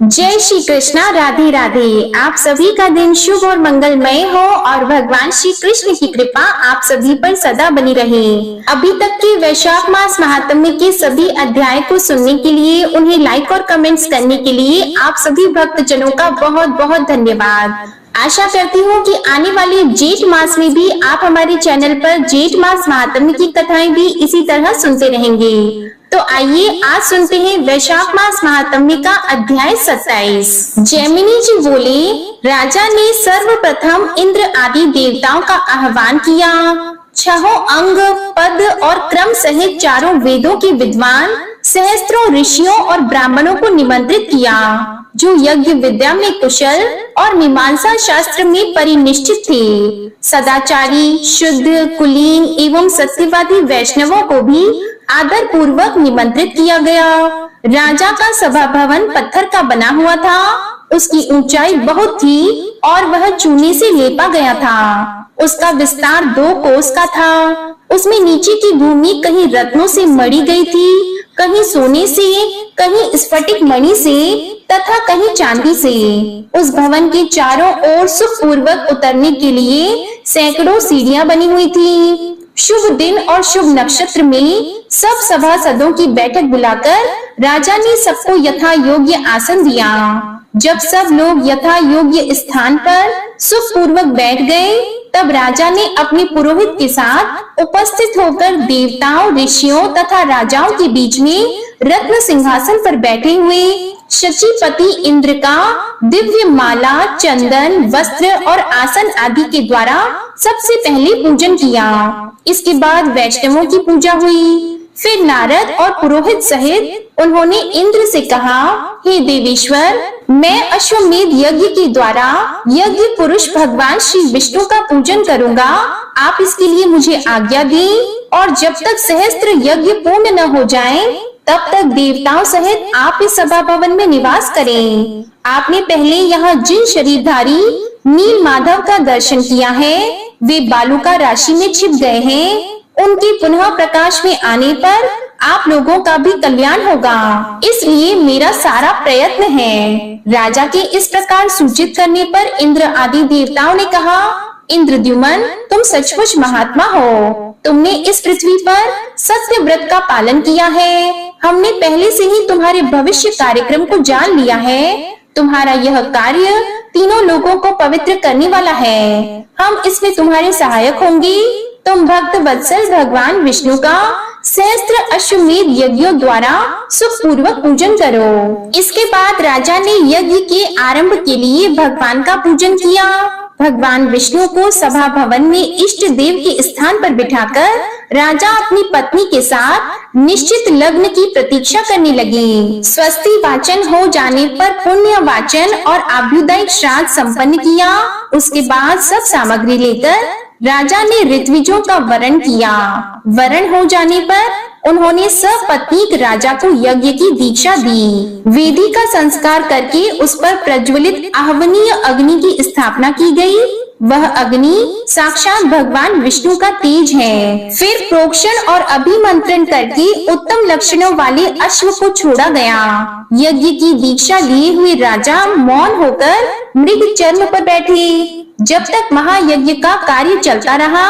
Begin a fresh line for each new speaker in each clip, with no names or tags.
जय श्री कृष्णा। राधे राधे। आप सभी का दिन शुभ और मंगलमय हो और भगवान श्री कृष्ण की कृपा आप सभी पर सदा बनी रहे। अभी तक के वैशाख मास महात्म्य के सभी अध्याय को सुनने के लिए, उन्हें लाइक और कमेंट्स करने के लिए आप सभी भक्तजनों का बहुत बहुत धन्यवाद। आशा करती हूँ कि आने वाले जेठ मास में भी आप हमारे चैनल पर जेठ मास महात्म्य की कथाएं भी इसी तरह सुनते रहेंगे। तो आइए आज सुनते हैं वैशाख मास महात्म्य का अध्याय 27। जैमिनी जी बोले, राजा ने सर्वप्रथम इंद्र आदि देवताओं का आह्वान किया। छहों अंग, पद और क्रम सहित चारों वेदों के विद्वान, सहस्त्रों ऋषियों और ब्राह्मणों को निमंत्रित किया, जो यज्ञ विद्या में कुशल और मीमांसा शास्त्र में परिनिष्ठित थे। सदाचारी, शुद्ध, कुलीन एवं सत्यवादी वैष्णवों को भी आदर पूर्वक निमंत्रित किया गया। राजा का सभा भवन पत्थर का बना हुआ था। उसकी ऊंचाई बहुत थी और वह चूने से लेपा गया था। उसका विस्तार 2 कोस का था। उसमें नीचे की भूमि कहीं रत्नों से मढ़ी गई थी, कहीं सोने से, कहीं स्फटिक मणि से तथा कहीं चांदी से। उस भवन के चारों ओर सुखपूर्वक उतरने के लिए सैकड़ों सीढ़ियां बनी हुई थी। शुभ दिन और शुभ नक्षत्र में सब सभासदों की बैठक बुलाकर राजा ने सबको यथा योग्य आसन दिया। जब सब लोग यथा योग्य स्थान पर सुखपूर्वक बैठ गए, तब राजा ने अपने पुरोहित के साथ उपस्थित होकर देवताओं, ऋषियों तथा राजाओं के बीच में रत्न सिंहासन पर बैठे हुए शचीपति इंद्र का दिव्य माला, चंदन, वस्त्र और आसन आदि के द्वारा सबसे पहले पूजन किया। इसके बाद वैष्णवों की पूजा हुई। फिर नारद और पुरोहित सहित उन्होंने इंद्र से कहा, हे देवेश्वर, मैं अश्वमेध यज्ञ के द्वारा यज्ञ पुरुष भगवान श्री विष्णु का पूजन करूंगा। आप इसके लिए मुझे आज्ञा दें और जब तक सहस्त्र यज्ञ पूर्ण न हो जाए, तब तक देवताओं सहित आप इस सभा भवन में निवास करें। आपने पहले यहाँ जिन शरीरधारी नील माधव का दर्शन किया है, वे बालुका राशि में छिप गए हैं। उनके पुनः प्रकाश में आने पर आप लोगों का भी कल्याण होगा, इसलिए मेरा सारा प्रयत्न है। राजा के इस प्रकार सूचित करने पर इंद्र आदि देवताओं ने कहा, इंद्रद्युमन, तुम सचमुच महात्मा हो। तुमने इस पृथ्वी पर सत्य व्रत का पालन किया है। हमने पहले से ही तुम्हारे भविष्य कार्यक्रम को जान लिया है। तुम्हारा यह कार्य तीनों लोगों को पवित्र करने वाला है। हम इसमें तुम्हारे सहायक होंगे। तुम भक्त वत्सल भगवान विष्णु का सहस्त्र अश्वमेध यज्ञों द्वारा सुखपूर्वक पूजन करो। इसके बाद राजा ने यज्ञ के आरंभ के लिए भगवान का पूजन किया। भगवान विष्णु को सभा भवन में इष्ट देव के स्थान पर बिठाकर राजा अपनी पत्नी के साथ निश्चित लग्न की प्रतीक्षा करने लगे। स्वस्ति वाचन हो जाने पर पुण्य वाचन और आभ्युदय श्राद्ध संपन्न किया। उसके बाद सब सामग्री लेकर राजा ने ऋत्विजों का वरण किया। वरण हो जाने पर उन्होंने सपत्नीक राजा को यज्ञ की दीक्षा दी। वेदी का संस्कार करके उस पर प्रज्वलित आहवनीय अग्नि की स्थापना की गई। वह अग्नि साक्षात भगवान विष्णु का तेज है। फिर प्रोक्षण और अभिमंत्रण करके उत्तम लक्षणों वाले अश्व को छोड़ा गया। यज्ञ की दीक्षा लिए हुए राजा मौन होकर मृग चर्म पर बैठे। जब तक महायज्ञ का कार्य चलता रहा,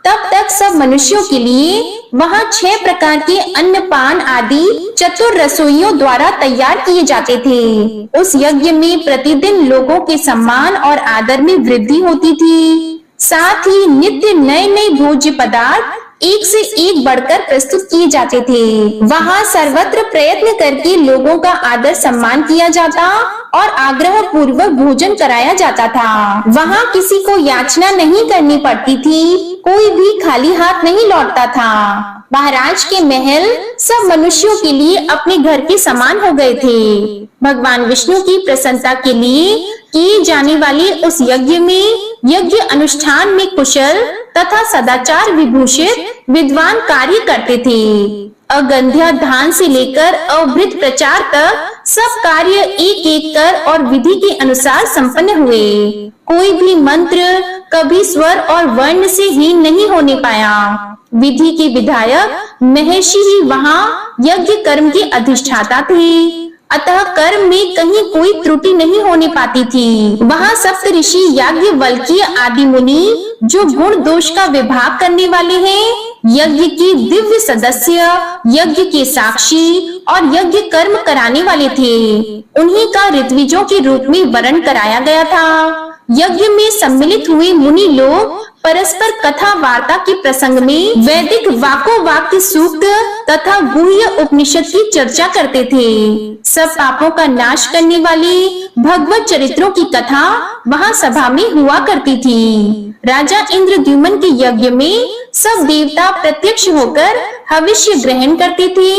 तब तक सब मनुष्यों के लिए वहाँ 6 प्रकार के अन्न पान आदि चतुर रसोइयों द्वारा तैयार किए जाते थे। उस यज्ञ में प्रतिदिन लोगों के सम्मान और आदर में वृद्धि होती थी। साथ ही नित्य नए नए भोज्य पदार्थ एक से एक बढ़कर प्रस्तुत किए जाते थे। वहाँ सर्वत्र प्रयत्न करके लोगों का आदर सम्मान किया जाता और आग्रह पूर्वक भोजन कराया जाता था। वहाँ किसी को याचना नहीं करनी पड़ती थी। कोई भी खाली हाथ नहीं लौटता था। महाराज के महल सब मनुष्यों के लिए अपने घर के समान हो गए थे। भगवान विष्णु की प्रसन्नता के लिए किए जाने वाले उस यज्ञ में यज्ञ अनुष्ठान में कुशल तथा सदाचार विभूषित विद्वान कार्य करते थे। अगंध्या धान से लेकर अवभृत प्रचार तक सब कार्य एक एक कर और विधि के अनुसार संपन्न हुए। कोई भी मंत्र कभी स्वर और वर्ण से हीन नहीं होने पाया। विधि के विधायक महर्षि ही वहाँ यज्ञ कर्म के अधिष्ठाता थे। अतः कर्म में कहीं कोई त्रुटि नहीं होने पाती थी। वहाँ सप्त ऋषि याज्ञवल्क्य आदि मुनि जो गुण दोष का विभाग करने वाले हैं, यज्ञ के दिव्य सदस्य, यज्ञ के साक्षी और यज्ञ कर्म कराने वाले थे। उन्हीं का ऋत्विजों के रूप में वर्ण कराया गया था। यज्ञ में सम्मिलित हुए मुनि लोग परस्पर कथा वार्ता के प्रसंग में वैदिक वाको वाक्य सूक्त तथा गुह्य उपनिषद की चर्चा करते थे। सब पापों का नाश करने वाले भगवत चरित्रों की कथा वहाँ सभा में हुआ करती थी। राजा इंद्रद्युम्न के यज्ञ में सब देवता प्रत्यक्ष होकर हविष्य ग्रहण करते थे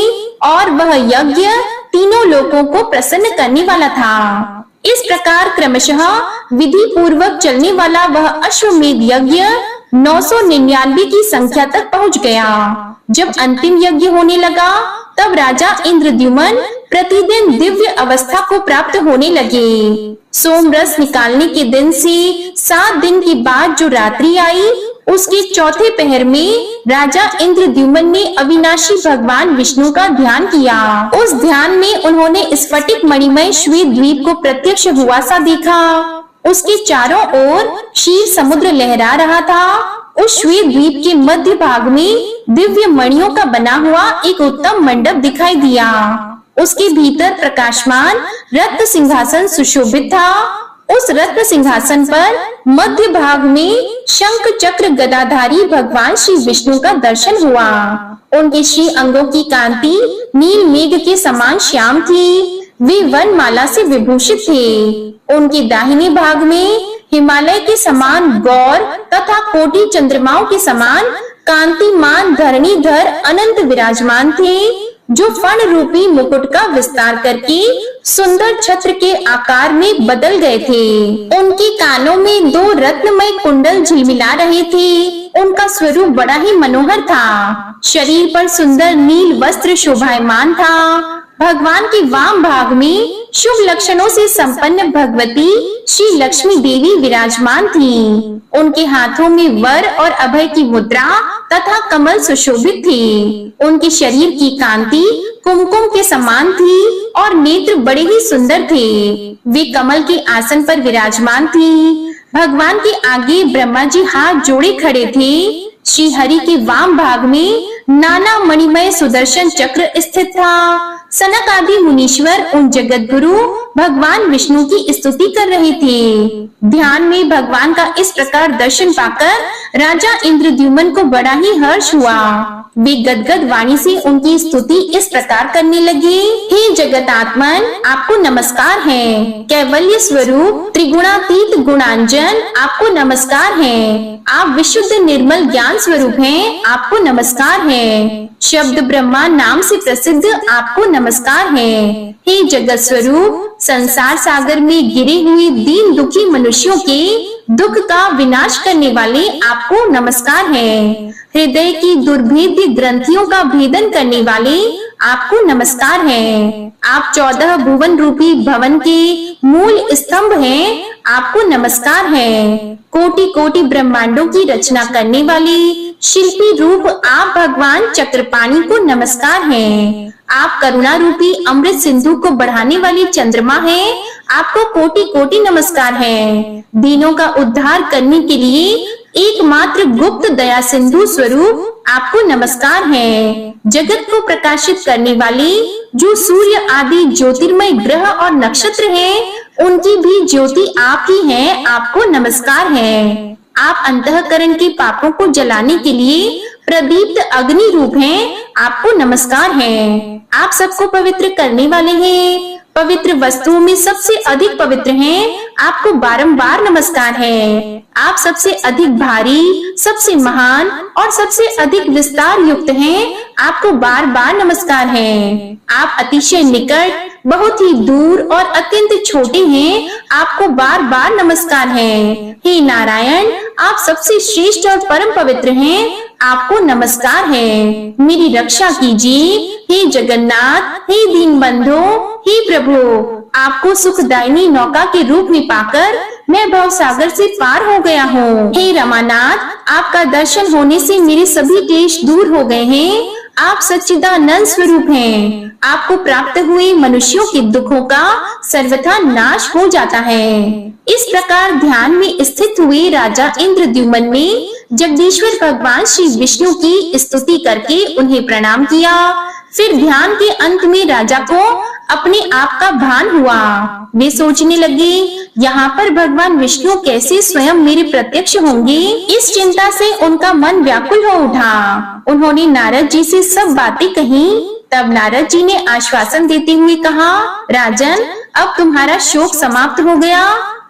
और वह यज्ञ तीनों लोकों को प्रसन्न करने वाला था। इस प्रकार क्रमशः विधि पूर्वक चलने वाला वह अश्वमेध यज्ञ 999 की संख्या तक पहुंच गया। जब अंतिम यज्ञ होने लगा तब राजा इंद्रद्युम्न प्रतिदिन दिव्य अवस्था को प्राप्त होने लगे। सोम रस निकालने के दिन से 7 दिन के बाद जो रात्रि आई, उसके चौथे पहर में राजा इंद्रद्युम्न ने अविनाशी भगवान विष्णु का ध्यान किया। उस ध्यान में उन्होंने स्फटिक मणिमय श्वेत द्वीप को प्रत्यक्ष हुआ सा देखा। उसके चारों ओर क्षीर समुद्र लहरा रहा था। उस श्वेत द्वीप के मध्य भाग में दिव्य मणियों का बना हुआ एक उत्तम मंडप दिखाई दिया। उसके भीतर प्रकाशमान रत्न सिंहासन सुशोभित था। उस रत्न सिंहासन पर मध्य भाग में शंख चक्र गदाधारी भगवान श्री विष्णु का दर्शन हुआ। उनके श्री अंगों की कांति नील मेघ के समान श्याम थी। वे वनमाला से विभूषित थे। उनके दाहिने भाग में हिमालय के समान गौर तथा कोटि चंद्रमाओं के समान कांतिमान धरणीधर अनंत विराजमान थे, जो फण रूपी मुकुट का विस्तार करके सुंदर छत्र के आकार में बदल गए थे। उनके कानों में 2 रत्नमय कुंडल झिलमिला रहे थे। उनका स्वरूप बड़ा ही मनोहर था। शरीर पर सुंदर नील वस्त्र शोभायमान था। भगवान के वाम भाग में शुभ लक्षणों से संपन्न भगवती श्री लक्ष्मी देवी विराजमान थी। उनके हाथों में वर और अभय की मुद्रा तथा कमल सुशोभित थे। उनके शरीर की कांति कुमकुम के समान थी और नेत्र बड़े ही सुंदर थे। वे कमल के आसन पर विराजमान थी। भगवान के आगे ब्रह्मा जी हाथ जोड़े खड़े थे। श्री हरि के वाम भाग में नाना मणिमय सुदर्शन चक्र स्थित था। सनक आदि मुनीश्वर उन जगत गुरु भगवान विष्णु की स्तुति कर रहे थे। ध्यान में भगवान का इस प्रकार दर्शन पाकर राजा इंद्रद्युम्न को बड़ा ही हर्ष हुआ। वे गदगद वाणी से उनकी स्तुति इस प्रकार करने लगे। हे जगत आत्मन, आपको नमस्कार है। कैवल्य स्वरूप त्रिगुणातीत गुणांजन, आपको नमस्कार है। आप विशुद्ध निर्मल ज्ञान स्वरूप हैं, आपको नमस्कार है। शब्द ब्रह्मा नाम से प्रसिद्ध, आपको नमस्कार है। हे जगत स्वरूप, संसार सागर में गिरे हुए दीन दुखी मनुष्यों के दुख का विनाश करने वाले, आपको नमस्कार है। हृदय की दुर्भेद्य ग्रंथियों का भेदन करने वाले, आपको नमस्कार है। आप 14 भुवन रूपी भवन के मूल स्तंभ हैं, आपको नमस्कार है। कोटि कोटि ब्रह्मांडों की रचना करने वाले शिल्पी रूप आप भगवान चक्रपाणि को नमस्कार है। आप करुणा रूपी अमृत सिंधु को बढ़ाने वाली चंद्रमा हैं, आपको कोटि कोटि नमस्कार है। दीनों का उद्धार करने के लिए एकमात्र गुप्त दया सिंधु स्वरूप, आपको नमस्कार है। जगत को प्रकाशित करने वाले जो सूर्य आदि ज्योतिर्मय ग्रह और नक्षत्र हैं, उनकी भी ज्योति आप ही हैं, आपको नमस्कार है। आप अंतःकरण के पापों को जलाने के लिए प्रदीप्त अग्नि रूप हैं, आपको नमस्कार है। आप सबको पवित्र करने वाले हैं, पवित्र वस्तुओं में सबसे अधिक पवित्र हैं, आपको बारंबार नमस्कार है। आप सबसे अधिक भारी, सबसे महान और सबसे अधिक विस्तार युक्त हैं, आपको बार बार नमस्कार है। आप अतिशय निकट, बहुत ही दूर और अत्यंत छोटे हैं, आपको बार बार नमस्कार है। हे नारायण, आप सबसे श्रेष्ठ और परम पवित्र हैं, आपको नमस्कार है। मेरी रक्षा कीजिए। हे जगन्नाथ, हे दीन बंधु, हे प्रभु, आपको सुखदायिनी नौका के रूप में पाकर मैं भव सागर से पार हो गया हूँ। हे रमानाथ, आपका दर्शन होने से मेरे सभी क्लेश दूर हो गए हैं। आप सच्चिदानंद स्वरूप हैं। आपको प्राप्त हुए मनुष्यों के दुखों का सर्वथा नाश हो जाता है। इस प्रकार ध्यान में स्थित हुए राजा इंद्रद्युम्न ने जगदीश्वर भगवान श्री विष्णु की स्तुति करके उन्हें प्रणाम किया। फिर ध्यान के अंत में राजा को अपने आप का भान हुआ। वे सोचने लगे, यहाँ पर भगवान विष्णु कैसे स्वयं मेरे प्रत्यक्ष होंगे। इस चिंता से उनका मन व्याकुल हो उठा। उन्होंने नारद जी से सब बातें कही। तब नारद जी ने आश्वासन देते हुए कहा, राजन, अब तुम्हारा शोक समाप्त हो गया।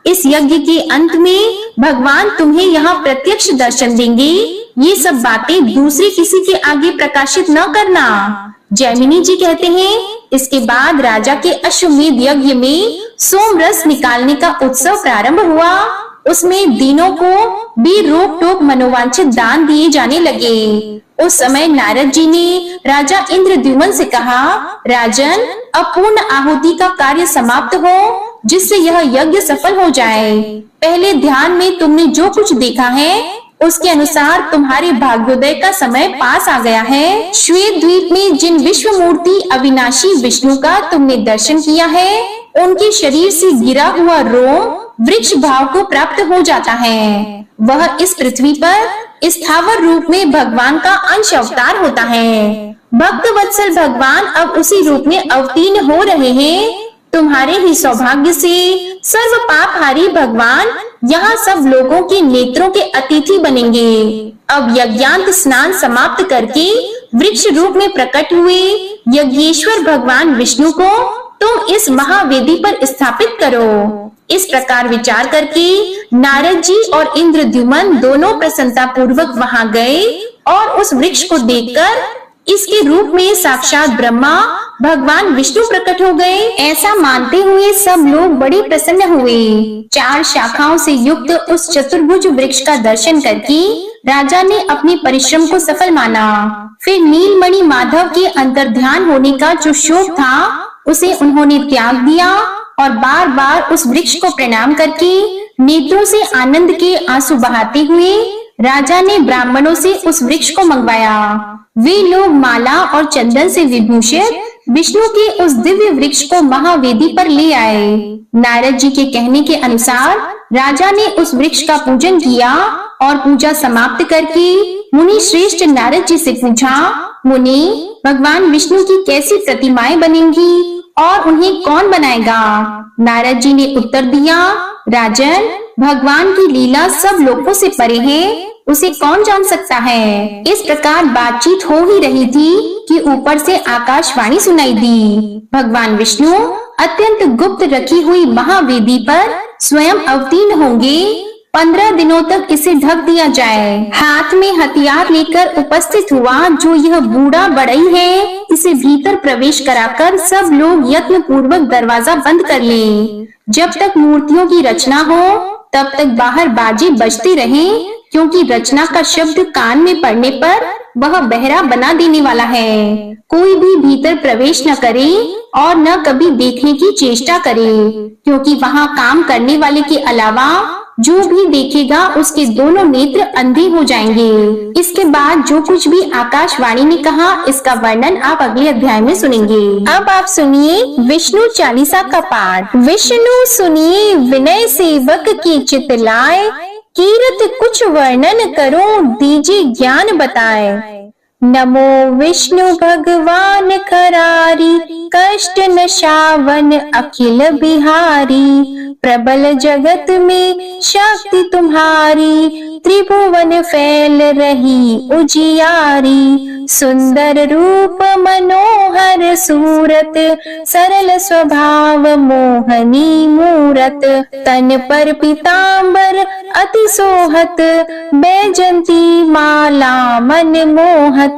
इस यज्ञ के अंत में भगवान तुम्हें यहाँ प्रत्यक्ष दर्शन देंगे। ये सब बातें दूसरे किसी के आगे प्रकाशित न करना। जैमिनी जी कहते हैं, इसके बाद राजा के अश्वमेध यज्ञ में सोम रस निकालने का उत्सव प्रारंभ हुआ। उसमें दीनों को भी रोक टोक मनोवांछित दान दिए जाने लगे। उस समय नारद जी ने राजा इंद्रद्युम्न से कहा, राजन, अब पूर्ण आहुति का कार्य समाप्त हो, जिससे यह यज्ञ सफल हो जाए। पहले ध्यान में तुमने जो कुछ देखा है उसके अनुसार तुम्हारे भाग्योदय का समय पास आ गया है। श्वेत द्वीप में जिन विश्व मूर्ति अविनाशी विष्णु का तुमने दर्शन किया है, उनके शरीर से गिरा हुआ रोम वृक्ष भाव को प्राप्त हो जाता है। वह इस पृथ्वी पर स्थावर रूप में भगवान का अंश अवतार होता है। भक्त वत्सल भगवान अब उसी रूप में अवतीर्ण हो रहे हैं। तुम्हारे ही सौभाग्य से सर्व पापहारी भगवान यहाँ सब लोगों के नेत्रों के अतिथि बनेंगे। अब यज्ञांत स्नान समाप्त करके वृक्ष रूप में प्रकट हुए यज्ञेश्वर भगवान विष्णु को तुम इस महावेदी पर स्थापित करो। इस प्रकार विचार करके नारद जी और इंद्रद्युम्न दोनों प्रसन्नता पूर्वक वहां गए और उस वृक्ष को देखकर इसके रूप में साक्षात ब्रह्मा भगवान विष्णु प्रकट हो गए, ऐसा मानते हुए सब लोग बड़े प्रसन्न हुए। 4 शाखाओं से युक्त उस चतुर्भुज वृक्ष का दर्शन करके राजा ने अपने परिश्रम को सफल माना। फिर नीलमणि माधव के अंतर्ध्यान होने का जो शोक था, उसे उन्होंने त्याग दिया और बार बार उस वृक्ष को प्रणाम करके नेत्रों से आनंद के आंसू बहाते हुए राजा ने ब्राह्मणों से उस वृक्ष को मंगवाया। वे लोग माला और चंदन से विभूषित विष्णु के उस दिव्य वृक्ष को महावेदी पर ले आए। नारद जी के कहने के अनुसार राजा ने उस वृक्ष का पूजन किया और पूजा समाप्त करके मुनि श्रेष्ठ नारद जी से पूछा, मुनि, भगवान विष्णु की कैसी प्रतिमाएं बनेंगी और उन्हें कौन बनाएगा? नारद जी ने उत्तर दिया, राजन, भगवान की लीला सब लोगों से परे है, उसे कौन जान सकता है। इस प्रकार बातचीत हो ही रही थी कि ऊपर से आकाशवाणी सुनाई दी। भगवान विष्णु अत्यंत गुप्त रखी हुई महावेदी पर स्वयं अवतीर्ण होंगे। 15 दिनों तक इसे ढक दिया जाए। हाथ में हथियार लेकर उपस्थित हुआ जो यह बूढ़ा बढ़ई है, इसे भीतर प्रवेश कराकर सब लोग यत्न पूर्वक दरवाजा बंद कर लें। जब तक मूर्तियों की रचना हो तब तक बाहर बाजे बजते रहें, क्योंकि रचना का शब्द कान में पड़ने पर वह बहरा बना देने वाला है। कोई भी भीतर प्रवेश न करे और न कभी देखने की चेष्टा करे, क्योंकि वहाँ काम करने वाले के अलावा जो भी देखेगा उसके दोनों नेत्र अंधे हो जाएंगे। इसके बाद जो कुछ भी आकाशवाणी ने कहा, इसका वर्णन आप अगले अध्याय में सुनेंगे। अब आप सुनिए विष्णु चालीसा का पाठ। विष्णु सुनिए विनय सेवक की चित लाए, कीरत कुछ वर्णन करो दीजिए ज्ञान बताए। नमो विष्णु भगवान करारी, कष्ट नशावन अखिल बिहारी। प्रबल जगत में शक्ति तुम्हारी, त्रिभुवन फैल रही उजियारी। सुंदर रूप मनोहर सूरत, सरल स्वभाव मोहनी मूरत। तन पर पीतांबर अति सोहत, बैजंती माला मन मोहत।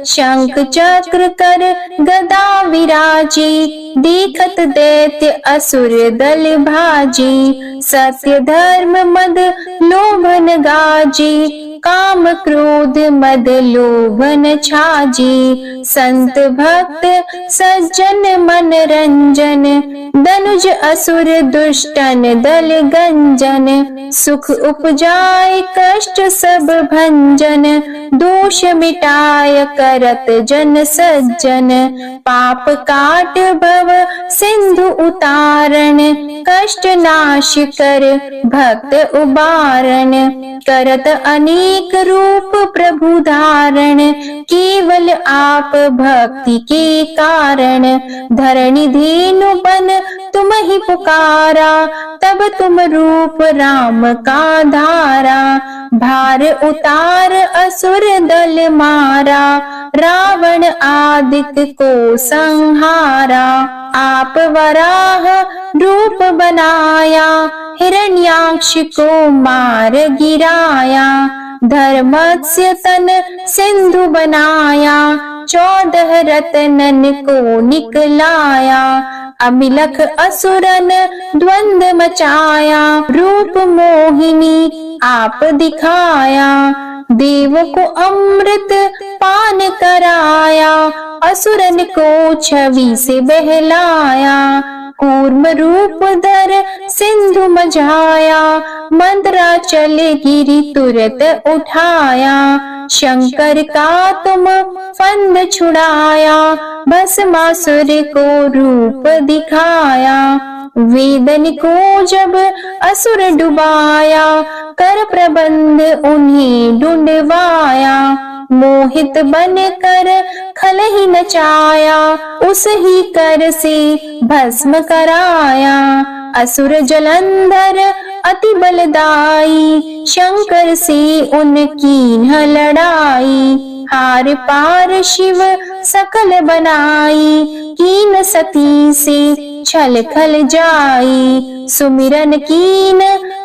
शंख चक्र कर गदा विराजे, देखत दैत्य असुर दल भाजे। सत्य धर्म मद लोभन गाजे, काम क्रोध मद लोभ न छाजी। संत भक्त सज्जन मन रंजन, दनुज असुर दुष्टन दल गंजन। सुख उपजाय कष्ट सब भंजन, दोष मिटाय करत जन सज्जन। पाप काट भव सिंधु उतारण, कष्ट नाश कर भक्त उबारण। करत अनेक रूप प्रभु धारण, केवल आप भक्ति के कारण। धरणी धेनु बन तुम ही पुकारा, तब तुम रूप राम का धारा। भार उतार असुर दल मारा, रावण आदित्य को संहारा। आप वराह रूप बनाया, हिरण्याक्ष को मार गिराया। धर्मस्य तन सिंधु बनाया, 14 रत्नन को निकलाया। अमिलख असुरन द्वंद मचाया, रूप मोहिनी आप दिखाया। देव को अमृत पान कराया, असुरन को छवि से बहलाया। कूर्म रूप धर सिंधु मझाया, मंदराचल गिरि तुरत उठाया। शंकर का तुम फंद छुड़ाया, भस्मासुर को रूप दिखाया। वेदन को जब असुर डुबाया, कर प्रबंध उन्हें ढूंढवाया। मोहित बन कर खल ही नचाया, उस ही कर से भस्म कराया। असुर जलंधर अति बलदाई, शंकर से उनकी न लड़ाई। हार पार शिव सकल बनाई, कीन सती से छल खल जाई। सुमिरन कीन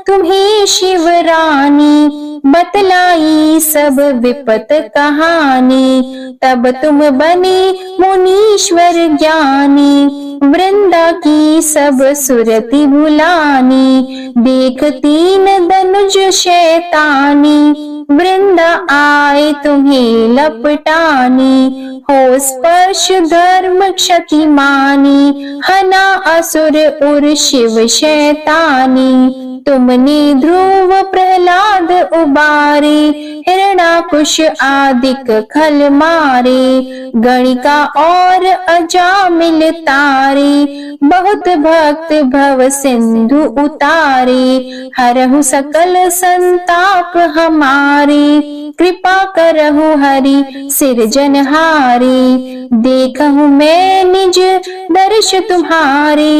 तुम्हें शिव रानी, बतलाई सब विपत कहानी। तब तुम बने मुनीश्वर ज्ञानी, वृंदा की सब सुरति भुलानी। देख 3 धनुज शैतानी, वृंदा आए तुम्हें लपटानी। हो स्पर्श धर्म क्षति मानी, हना असुर उर शिव शैतानी। तुमने ध्रुव प्रहलाद उबारे, हिरणाकुश आदिक खल मारे। गणिका और अजामिल तारे, बहुत भक्त भव सिंधु उतारे। हरहु सकल संताप हमारे, कृपा करहु हरि सिरजनहारे। देखहु मैं निज दर्श तुम्हारे,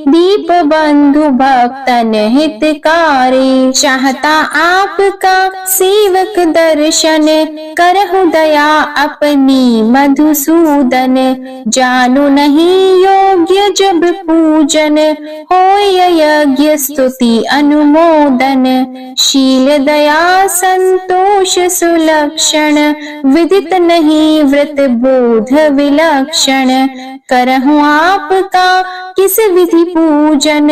दीप बंधु भक्तन हितकारी। चाहता आपका सेवक दर्शन, करहु दया अपनी मधुसूदन। जानु नहीं योग्य जब पूजन, होय यज्ञ स्तुति अनुमोदन। शील दया संतोष सुलक्षण, विदित नहीं व्रत बोध विलक्षण। करहु आपका किस विधि पूजन,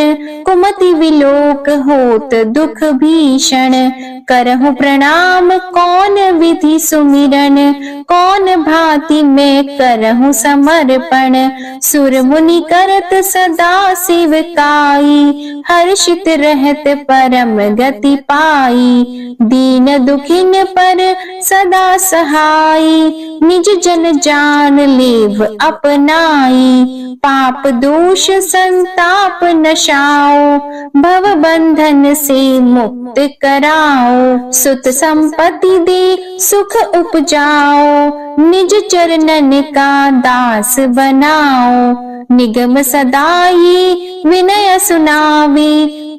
कुमति विलोक होत दुख भीषण। करहु प्रणाम कौन विधि सुमिरन, कौन भांति में करहु समर्पण। सुर मुनि करत सदा सेवकाई, हर्षित रहत परम गति पाई। दीन दुखिन पर सदा सहाई, निज जन जान लेव अपनाई। पाप दोष संताप नशाओ, भव बंधन से मुक्त कराओ। सुत संपत्ति दे सुख उपजाओ, निज चरणन का दास बनाओ। निगम सदा ये विनय सुनावे,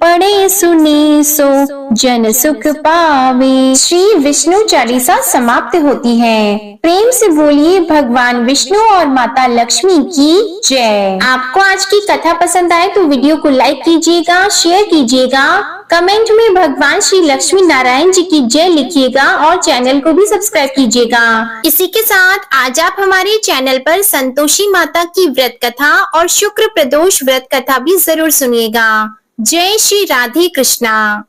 पढ़े सुने सो जन सुख पावे। श्री विष्णु चालीसा समाप्त होती है। प्रेम से बोलिए भगवान विष्णु और माता लक्ष्मी की जय। आपको आज की कथा पसंद आए तो वीडियो को लाइक कीजिएगा, शेयर कीजिएगा, कमेंट में भगवान श्री लक्ष्मी नारायण जी की जय लिखिएगा और चैनल को भी सब्सक्राइब कीजिएगा। इसी के साथ आज आप हमारे चैनल पर संतोषी माता की व्रत कथा और शुक्र प्रदोष व्रत कथा भी जरूर सुनिएगा। जय श्री राधे कृष्णा।